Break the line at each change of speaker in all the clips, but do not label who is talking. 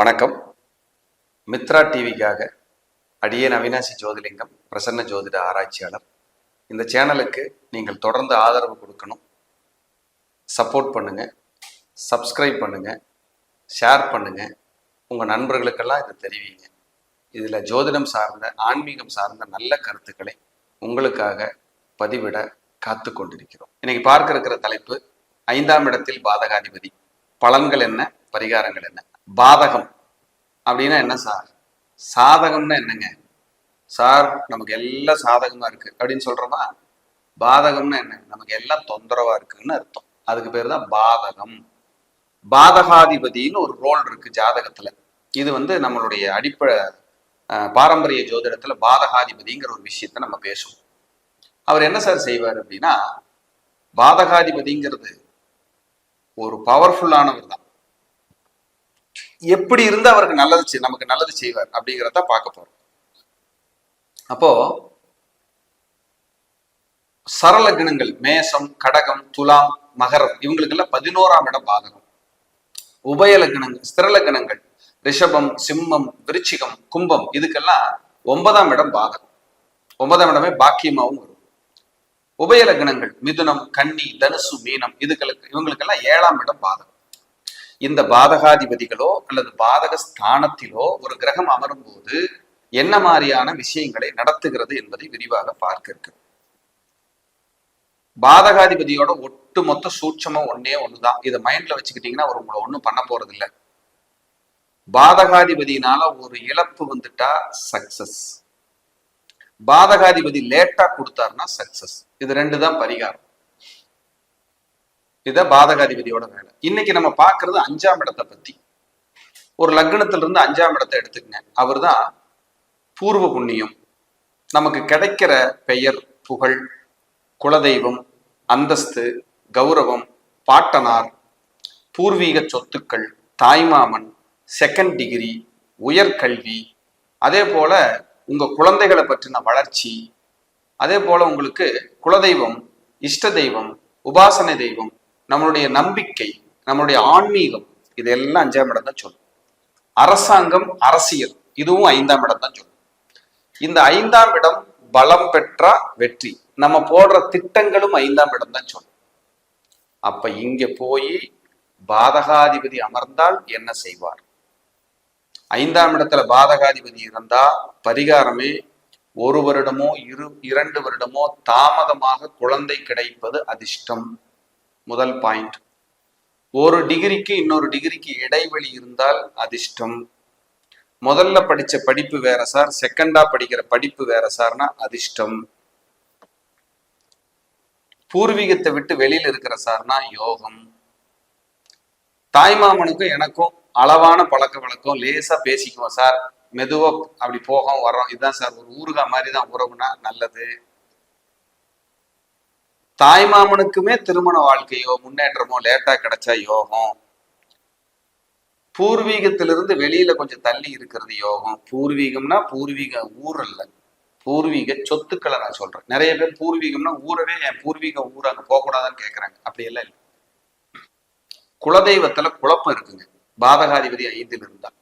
வணக்கம். மித்ரா டிவிக்காக அடியேன் அவினாசி ஜோதிலிங்கம், பிரசன்ன ஜோதிட ஆராய்ச்சியாளர். இந்த சேனலுக்கு நீங்கள் தொடர்ந்து ஆதரவு கொடுக்கணும். சப்போர்ட் பண்ணுங்க, சப்ஸ்கிரைப் பண்ணுங்க, ஷேர் பண்ணுங்க, உங்கள் நண்பர்களுக்கெல்லாம் இதை தெரிவிங்க. இதில் ஜோதிடம் சார்ந்த, ஆன்மீகம் சார்ந்த நல்ல கருத்துக்களை உங்களுக்காக பதிவிட காத்து கொண்டிருக்கிறோம். இன்னைக்கு பார்க்க இருக்கிற தலைப்பு 5ஆம் இடத்தில் பாதகாதிபதி. பலன்கள் என்ன, பரிகாரங்கள் என்ன? பாதகம் அப்படின்னா என்ன சார்? சாதகம்னா என்னங்க சார்? நமக்கு எல்லாம் சாதகமா இருக்கு அப்படின்னு சொல்றோமா? பாதகம்னா என்ன? நமக்கு எல்லாம் தொந்தரவா இருக்குன்னு அர்த்தம். அதுக்கு பேர் தான் பாதகம். பாதகாதிபதினு ஒரு ரோல் இருக்கு ஜாதகத்துல. இது நம்மளுடைய அடிப்படை பாரம்பரிய ஜோதிடத்துல பாதகாதிபதிங்கிற ஒரு விஷயத்த நம்ம பேசுவோம். அவர் என்ன சார் செய்வார் அப்படின்னா, பாதகாதிபதிங்கிறது ஒரு பவர்ஃபுல்லானவர் தான். எப்படி இருந்து அவருக்கு நமக்கு நல்லது செய்வார் அப்படிங்கிறத பார்க்க போறோம். அப்போ சரள கணங்கள் மேசம், கடகம், துலாம், மகரம் இவங்களுக்கெல்லாம் 11ஆம் இடம் பாதகம். உபயலக்கணங்கள், ஸ்திரலக்கணங்கள் ரிஷபம், சிம்மம், விருச்சிகம், கும்பம் இதுக்கெல்லாம் 9ஆம் இடம் பாதகம். 9ஆம் இடமே பாக்கியமாவும் வரும். உபயலக்கணங்கள் மிதுனம், கன்னி, தனுசு, மீனம் இவங்களுக்கெல்லாம் 7ஆம் இடம் பாதகம். இந்த பாதகாதிபதிகளோ அல்லது பாதக ஸ்தானத்திலோ ஒரு கிரகம் அமரும் போது என்ன மாதிரியான விஷயங்களை நடத்துகிறது என்பதை விரிவாக பார்க்க இருக்கு. பாதகாதிபதியோட ஒட்டுமொத்த சூட்சமும் ஒண்ணுதான். இதை மைண்ட்ல வச்சுக்கிட்டீங்கன்னா உங்களை ஒண்ணும் பண்ண போறது இல்லை. பாதகாதிபதியினால ஒரு இழப்பு வந்துட்டா சக்சஸ். பாதகாதிபதி லேட்டா கொடுத்தாருன்னா சக்சஸ். இது 2 தான் பரிகாரம். இத பாதகாதிபதியோட வேலை. இன்னைக்கு நம்ம பார்க்கறது 5ஆம் இடத்தை பத்தி. ஒரு லக்னத்துல இருந்து 5ஆம் இடத்தை எடுத்துக்கங்க. அவர் தான் பூர்வ புண்ணியம், நமக்கு கிடைக்கிற பெயர், புகழ், குலதெய்வம், அந்தஸ்து, கௌரவம், பாட்டனார், பூர்வீக சொத்துக்கள், தாய்மாமன், செகண்ட் டிகிரி, உயர்கல்வி, அதே போல உங்க குழந்தைகளை பற்றின வளர்ச்சி, அதே போல உங்களுக்கு குலதெய்வம், இஷ்ட தெய்வம், உபாசனை தெய்வம், நம்மளுடைய நம்பிக்கை, நம்மளுடைய ஆன்மீகம், இதெல்லாம் 5ஆம் இடம் தான் சொல்லும். அரசாங்கம், அரசியல் இதுவும் 5ஆம் இடம் தான் சொல்லும். இந்த 5ஆம் இடம் பலம் பெற்றா வெற்றி. நம்ம போடுற திட்டங்களும் 5ஆம் இடம் தான் சொல்லும். அப்ப இங்க போய் பாதகாதிபதி அமர்ந்தால் என்ன செய்வார்? 5ஆம் இடத்துல பாதகாதிபதி இருந்தா பரிகாரமே 1 வருடமோ 2 வருடமோ தாமதமாக குழந்தை கிடைப்பது அதிர்ஷ்டம். முதல் பாயிண்ட். ஒரு டிகிரிக்கு இன்னொரு டிகிரிக்கு இடைவெளி இருந்தால் அதிர்ஷ்டம். முதல்ல படிச்ச படிப்பு வேற சார், செகண்டா படிக்கிற படிப்பு வேற சார்னா அதிர்ஷ்டம். பூர்வீகத்தை விட்டு வெளியில இருக்கிற சார்னா யோகம். தாய்மாமனுக்கும் எனக்கும் அளவான பழக்க வழக்கம், லேசா பேசிக்குவோம் சார், மெதுவா அப்படி போகும் வரோம், இதுதான் சார், ஒரு ஊருகா மாதிரி தான் உறவுனா நல்லது. தாய்மாமனுக்குமே திருமண வாழ்க்கையோ முன்னேற்றமோ லேட்டா கிடைச்சா யோகம். பூர்வீகத்திலிருந்து வெளியில கொஞ்சம் தள்ளி இருக்கிறது யோகம். பூர்வீகம்னா பூர்வீக ஊர் அல்ல, பூர்வீக சொத்துக்களை நான் சொல்றேன். நிறைய பேர் பூர்வீகம்னா ஊரவே என் பூர்வீக ஊர் அங்க போகக்கூடாதான்னு கேட்கறாங்க. அப்படி எல்லாம் இல்லை. குலதெய்வத்துல குழப்பம் இருக்குங்க. பாதகாதிபதி 5ல் இருந்தா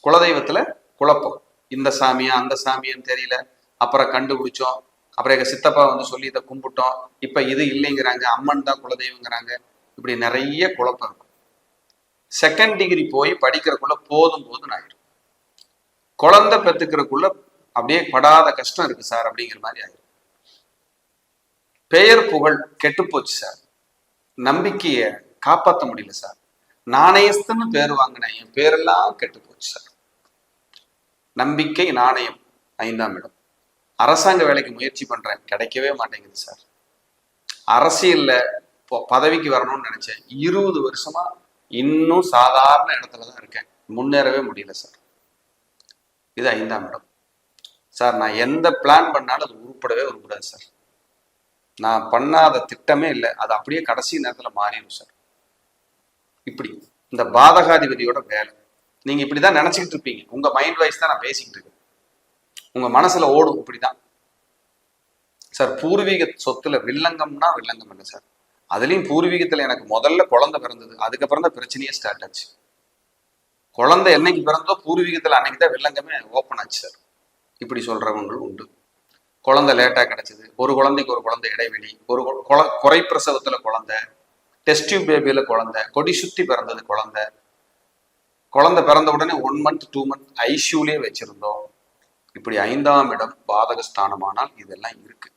குலதெய்வத்துல குழப்பம். இந்த சாமியா அந்த சாமியான்னு தெரியல. அப்புறம் கண்டுபிடிச்சோம். அப்புறம் எங்க சித்தப்பா சொல்லி இதை கும்பிட்டோம். இப்ப இது இல்லைங்கிறாங்க, அம்மன் தான் குலதெய்வங்கிறாங்க. இப்படி நிறைய குழப்பம் இருக்கும். செகண்ட் டிகிரி போய் படிக்கிறக்குள்ள போதும் ஆயிடும். குழந்தை பெத்துக்கிறதுக்குள்ள அப்படியே படாத கஷ்டம் இருக்கு சார் அப்படிங்கிற மாதிரி ஆயிடும். பெயர் புகழ் கெட்டு போச்சு சார், நம்பிக்கைய காப்பாற்ற முடியல சார், நாணயஸ்தன்னு பேர் வாங்கினேன், என் பேரெல்லாம் கெட்டு போச்சு சார். நம்பிக்கை, நாணயம் 5ஆம் இடம். அரசாங்க வேலைக்கு முயற்சி பண்றேன், கிடைக்கவே மாட்டேங்குது சார். அரசியல்ல பதவிக்கு வரணும்னு நினைச்சேன், 20 வருஷமா இன்னும் சாதாரண இடத்துலதான் இருக்கேன், முன்னேறவே முடியல சார். இது 5ஆம் இடம் சார். நான் எந்த பிளான் பண்ணாலும் அது உருப்படாது சார். நான் பண்ணாத திட்டமே இல்லை, அது அப்படியே கடைசி நேரத்துல மாறிடும் சார். இப்படி இந்த பாதகாதிபதியோட வேலை. நீங்க இப்படிதான் நினைச்சுக்கிட்டு இருப்பீங்க. உங்க மைண்ட் வைஸ் தான் நான் பேசிக்கிட்டு இருக்கேன். உங்க மனசுல ஓடும் இப்படிதான் சார். பூர்வீக சொத்துல வில்லங்கம்னா வில்லங்கம் இல்லை சார். அதுலயும் பூர்வீகத்துல எனக்கு முதல்ல குழந்தை பிறந்தது, அதுக்கப்புறம் தான் பிரச்சனையே ஸ்டார்ட் ஆச்சு. குழந்தை என்னைக்கு பிறந்தோ பூர்வீகத்துல அன்னைக்கு தான் வில்லங்கமே ஓப்பன் ஆச்சு சார். இப்படி சொல்றவங்களும் உண்டு. குழந்தை லேட்டா கிடைச்சது, ஒரு குழந்தைக்கு ஒரு குழந்தை இடைவெளி, ஒரு குறை பிரசவத்துல குழந்தை, டெஸ்ட் டியூப் பேபியில குழந்தை, கொடி சுத்தி பிறந்தது குழந்தை, குழந்தை பிறந்த உடனே 1 மந்த் 2 மந்த் ஐசியூலயே வச்சிருந்தோம். இப்படி 5ஆம் இடம் பாதக ஸ்தானமானால் இதெல்லாம் இருக்கு.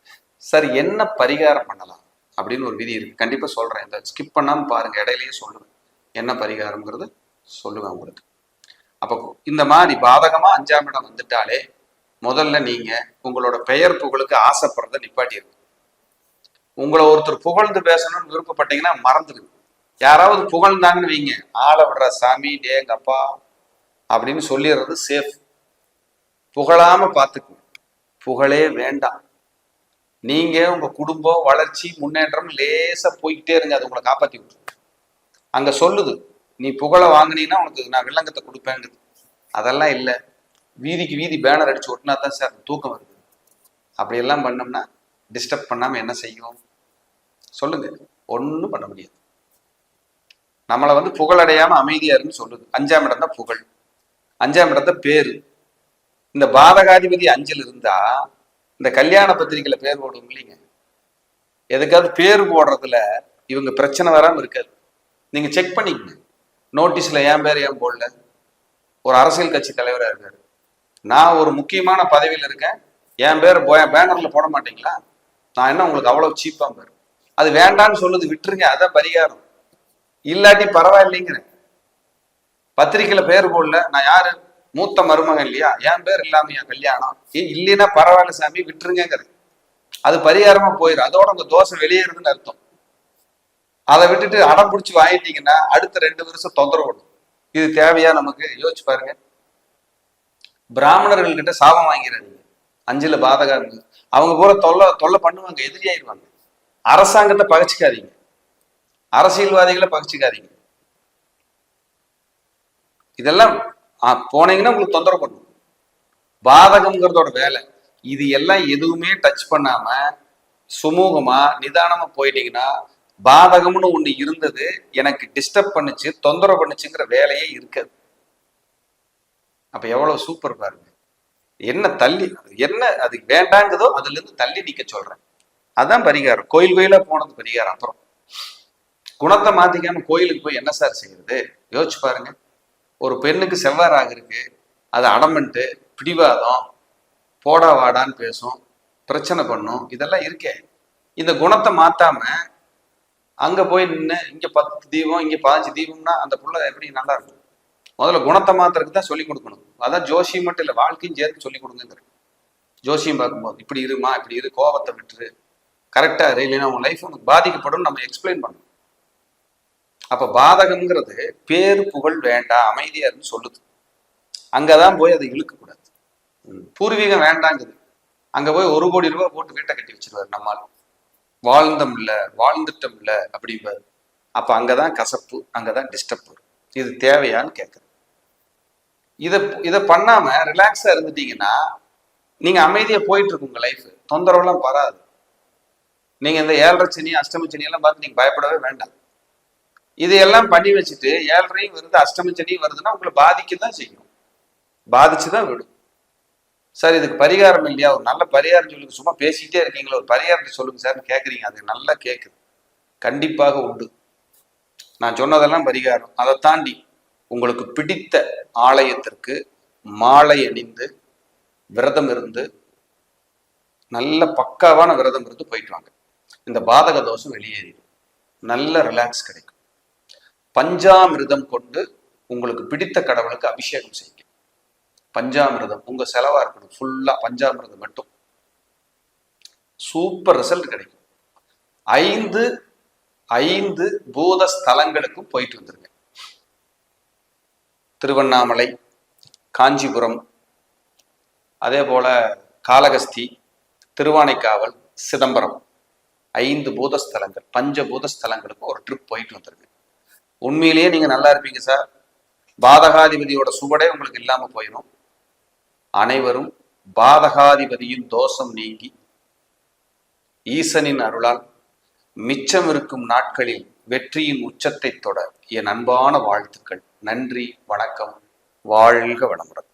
சார் என்ன பரிகாரம் பண்ணலாம் அப்படின்னு ஒரு விதி இருக்கு, கண்டிப்பா சொல்றேன். இந்த ஸ்கிப் பண்ணாம பாருங்க, இடையிலேயே சொல்லுவேன் என்ன பரிகாரம்ங்கிறது சொல்லுவேன் உங்களுக்கு. அப்போ இந்த மாதிரி பாதகமா 5ஆம் இடம் வந்துட்டாலே முதல்ல நீங்க உங்களோட பெயர் புகழுக்கு ஆசைப்படுறத நிப்பாட்டிருக்கு. உங்களை ஒருத்தர் புகழ்ந்து பேசணும்னு விருப்பப்பட்டீங்கன்னா மறந்துடுங்க. யாராவது புகழ்ந்தாங்கன்னு வைங்க, ஆளை விடுற சாமி டேங்க அப்பா அப்படின்னு சொல்லிடுறது சேஃப். புகழாம பார்த்துக்குங்க, புகழே வேண்டாம். நீங்க உங்க குடும்பம் வளர்ச்சி முன்னேற்றம் லேசா போய்கிட்டே இருங்க, அது உங்களை காப்பாத்தி விட்டுரு. அங்க சொல்லுது நீ புகழை வாங்கினீங்கன்னா உனக்கு நான் வில்லங்கத்தை கொடுப்பேங்குது. அதெல்லாம் இல்லை. வீதிக்கு வீதி பேனர் அடிச்சு ஒட்டினா தான் சார் தூக்கம் வருது. அப்படியெல்லாம் பண்ணோம்னா டிஸ்டர்ப் பண்ணாம என்ன செய்யும் சொல்லுங்க? ஒன்றும் பண்ண முடியாது. நம்மளை புகழடையாம அமைதியா இருக்குன்னு சொல்லுது. 5ஆம் இடம் தான் புகழ், 5ஆம் இடத்த பேரு. இந்த பாதகாதிபதி 5ல் இருந்தா இந்த கல்யாண பத்திரிகையில பேர் போடுவோம் இல்லைங்க, எதுக்காவது பேர் போடுறதுல இவங்க பிரச்சனை வராம இருக்காது. நீங்க செக் பண்ணிக்கங்க. நோட்டீஸ்ல என் பேர் ஏன் போடல? ஒரு அரசியல் கட்சி தலைவரா இருக்காரு, நான் ஒரு முக்கியமான பதவியில் இருக்கேன், என் பேர் பேனர்ல போட மாட்டீங்களா? நான் என்ன உங்களுக்கு அவ்வளவு சீப்பா பேர்? அது வேண்டான்னு சொல்லுது, விட்டுருங்க, அதான் பரிகாரம். இல்லாட்டி பரவாயில்லைங்கிறேன். பத்திரிக்கையில பேர் போடல, நான் யாரு? மூத்த மருமகன் இல்லையா, என் பேர் இல்லாமையா கல்யாணம்? இல்லைன்னா பரவாயில்ல சாமி விட்டுருங்கிறது. அது பரிகாரமா போயிடும், அதோட உங்க தோஷம் வெளியேறுதுன்னு அர்த்தம். அதை விட்டுட்டு அடம் பிடிச்சி வாங்கிட்டீங்கன்னா அடுத்த 2 வருஷம் தொந்தரவு. இது தேவையா நமக்கு? யோசிச்சு பாருங்க. பிராமணர்கள் கிட்ட சாபம் வாங்கிறாங்க, 5ல பாதகம். அவங்க கூட தொல்லை பண்ணுவாங்க, எதிரியாயிருவாங்க. அரசாங்கத்தை பகச்சிக்காதீங்க, அரசியல்வாதிகளை பகச்சிக்காதீங்க. இதெல்லாம் போனீங்கன்னா உங்களுக்கு தொந்தரவு பண்ணும். பாதகம்ங்கிறதோட வேலை இது. எல்லாம் எதுவுமே டச் பண்ணாம சுமூகமா நிதானமா போயிட்டீங்கன்னா, பாதகம்னு ஒண்ணு இருந்தது எனக்கு டிஸ்டர்ப் பண்ணுச்சு, தொந்தரவு பண்ணுச்சுங்கிற வேலையே இருக்காது. அப்ப எவ்வளவு சூப்பர் பாருங்க. என்ன தள்ளி, என்ன அது வேண்டாங்குதோ அதுல இருந்து தள்ளி நிக்க சொல்றேன். அதான் பரிகாரம். கோயில் கோயிலா போனது பரிகாரம். அப்புறம் குணத்தை மாத்திக்காம கோயிலுக்கு போய் என்ன சார் செய்யறது? யோசிச்சு பாருங்க. ஒரு பெண்ணுக்கு செவ்வாறாக இருக்கு, அது அடமெண்ட்டு, பிடிவாதம், போடா வாடான்னு பேசும், பிரச்சனை பண்ணும், இதெல்லாம் இருக்கே. இந்த குணத்தை மாத்தாம அங்க போய் நின்று இங்க 10 தீபம் இங்க 15 தீபம்னா அந்த புள்ள எப்படி நல்லா இருக்கும்? முதல்ல குணத்தை மாத்திரக்கு தான் சொல்லி கொடுக்கணும். அதான் ஜோசியம் மட்டும் இல்லை, வாழ்க்கையும் சேர்த்து சொல்லி கொடுங்க. ஜோசியம் பார்க்கும்போது இப்படி இருமா, இப்படி இரு, கோபத்தை விட்டுரு, கரெக்டா இரு, இல்லைன்னா உங்க லைஃப் உனக்கு பாதிக்கப்படும் நம்ம எக்ஸ்பிளைன் பண்ணணும். அப்ப பாதகம்ங்கிறது பேரு புகழ் வேண்டாம், அமைதியா இருந்து சொல்லுது. அங்கதான் போய் அதை இழுக்க கூடாது. பூர்வீகம் வேண்டாங்குது, அங்க போய் 1 கோடி ரூபாய் போட்டு வீட்டை கட்டி வச்சிருவாரு. நம்மால் வாழ்ந்தம் இல்ல, வாழ்ந்துட்டம் இல்ல அப்படிம்பாரு. அப்ப அங்கதான் கசப்பு, அங்கதான் டிஸ்டர்ப் வரும். இது தேவையான்னு கேட்குறேன். இதை பண்ணாம ரிலாக்ஸா இருந்துட்டீங்கன்னா நீங்க அமைதியா போயிட்டு இருக்கு உங்க லைஃப், தொந்தரவுலாம் வராது. நீங்க இந்த 7.5 சனி அஷ்டம சனி எல்லாம் பார்த்து நீங்க பயப்படவே வேண்டாம். இதையெல்லாம் பண்ணி வச்சுட்டு 7.5 வருது, அஷ்டம சனி வருதுன்னா உங்களை பாதிக்கதான் செய்யும், பாதிச்சுதான் விடும். சார் இதுக்கு பரிகாரம் இல்லையா? ஒரு நல்ல பரிகாரம் சொல்லுங்க. சும்மா பேசிக்கிட்டே இருக்கீங்களா, ஒரு பரிகாரத்தை சொல்லுங்க சார்னு கேட்குறீங்க. அது நல்லா கேட்குது, கண்டிப்பாக உண்டு. நான் சொன்னதெல்லாம் பரிகாரம். அதை தாண்டி உங்களுக்கு பிடித்த ஆலயத்திற்கு மாலை அணிந்து விரதம் இருந்து, நல்ல பக்காவான விரதம் இருந்து போயிட்டு வாங்க. இந்த பாதக தோஷம் வெளியேறிடும், நல்ல ரிலாக்ஸ் கிடைக்கும். பஞ்சாமிர்தம் கொண்டு உங்களுக்கு பிடித்த கடவுளுக்கு அபிஷேகம் செய்யுங்க. பஞ்சாமிர்தம் உங்க செலவா இருக்கணும், ஃபுல்லா பஞ்சாமிர்தம் மட்டும். சூப்பர் ரிசல்ட் கிடைக்கும். 5 பூத ஸ்தலங்களுக்கும் போயிட்டு வந்துருங்க. திருவண்ணாமலை, காஞ்சிபுரம், அதே போல காளகஸ்தி, திருவானைக்காவல், சிதம்பரம், 5 பூதஸ்தலங்கள், பஞ்சபூதஸ்தலங்களுக்கு ஒரு ட்ரிப் போயிட்டு வந்துருங்க. உண்மையிலேயே நீங்க நல்லா இருப்பீங்க சார். பாதகாதிபதியோட சுவடே உங்களுக்கு இல்லாம போயிடும். அனைவரும் பாதகாதிபதியின் தோஷம் நீங்கி ஈசனின் அருளால் மிச்சம் இருக்கும் நாட்களில் வெற்றியின் உச்சத்தை தொட என் அன்பான வாழ்த்துக்கள். நன்றி, வணக்கம். வாழ்க வளமுடன்.